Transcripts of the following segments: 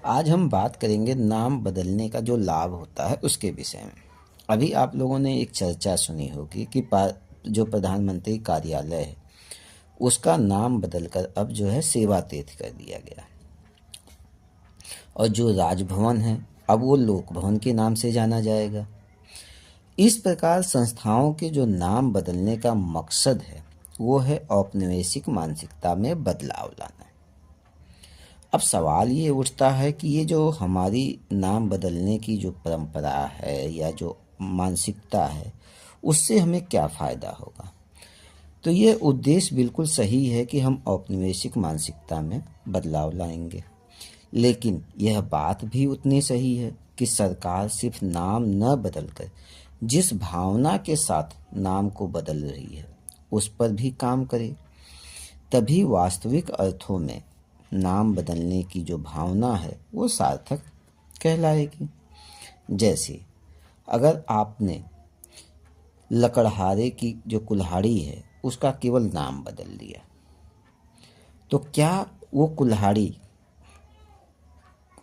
आज हम बात करेंगे नाम बदलने का जो लाभ होता है उसके विषय में। अभी आप लोगों ने एक चर्चा सुनी होगी कि जो प्रधानमंत्री कार्यालय है उसका नाम बदलकर अब जो है सेवा तीर्थ कर दिया गया, और जो राजभवन है अब वो लोक भवन के नाम से जाना जाएगा। इस प्रकार संस्थाओं के जो नाम बदलने का मकसद है वो है औपनिवेशिक मानसिकता में बदलाव लाना। अब सवाल ये उठता है कि ये जो हमारी नाम बदलने की जो परंपरा है या जो मानसिकता है उससे हमें क्या फ़ायदा होगा। तो ये उद्देश्य बिल्कुल सही है कि हम औपनिवेशिक मानसिकता में बदलाव लाएंगे, लेकिन यह बात भी उतनी सही है कि सरकार सिर्फ नाम न बदलकर जिस भावना के साथ नाम को बदल रही है उस पर भी काम करे, तभी वास्तविक अर्थों में नाम बदलने की जो भावना है वो सार्थक कहलाएगी। जैसे अगर आपने लकड़हारे की जो कुल्हाड़ी है उसका केवल नाम बदल दिया, तो क्या वो कुल्हाड़ी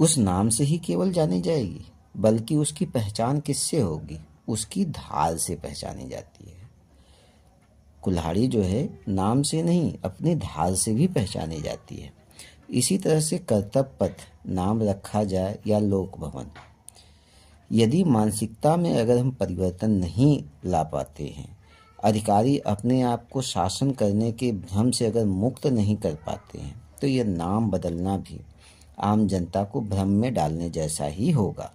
उस नाम से ही केवल जानी जाएगी, बल्कि उसकी पहचान किससे होगी? उसकी धार से पहचानी जाती है। कुल्हाड़ी जो है नाम से नहीं अपनी धार से भी पहचानी जाती है। इसी तरह से कर्तव्य पथ नाम रखा जाए या लोक भवन, यदि मानसिकता में अगर हम परिवर्तन नहीं ला पाते हैं, अधिकारी अपने आप को शासन करने के भ्रम से अगर मुक्त नहीं कर पाते हैं, तो यह नाम बदलना भी आम जनता को भ्रम में डालने जैसा ही होगा।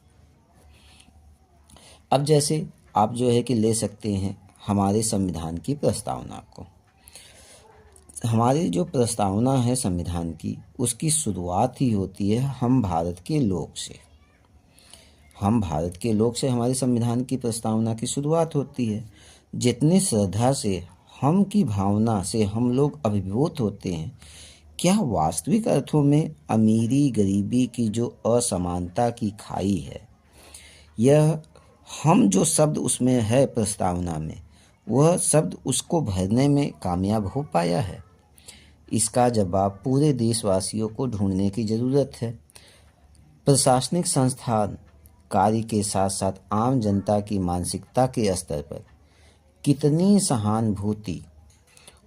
अब जैसे आप जो है कि ले सकते हैं हमारे संविधान की प्रस्तावना को। हमारी जो प्रस्तावना है संविधान की, उसकी शुरुआत ही होती है हम भारत के लोग से। हम भारत के लोग से हमारे संविधान की प्रस्तावना की शुरुआत होती है। जितनी श्रद्धा से हम की भावना से हम लोग अभिभूत होते हैं, क्या वास्तविक अर्थों में अमीरी गरीबी की जो असमानता की खाई है, यह हम जो शब्द उसमें है प्रस्तावना में, वह शब्द उसको भरने में कामयाब हो पाया है? इसका जवाब पूरे देशवासियों को ढूंढने की ज़रूरत है। प्रशासनिक संस्थान कार्य के साथ साथ आम जनता की मानसिकता के स्तर पर कितनी सहानुभूति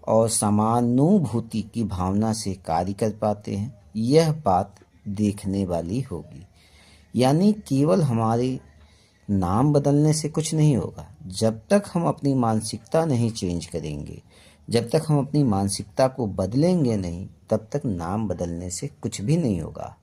और समानुभूति की भावना से कार्य कर पाते हैं, यह बात देखने वाली होगी। यानी केवल हमारे नाम बदलने से कुछ नहीं होगा। जब तक हम अपनी मानसिकता नहीं चेंज करेंगे, जब तक हम अपनी मानसिकता को बदलेंगे नहीं, तब तक नाम बदलने से कुछ भी नहीं होगा।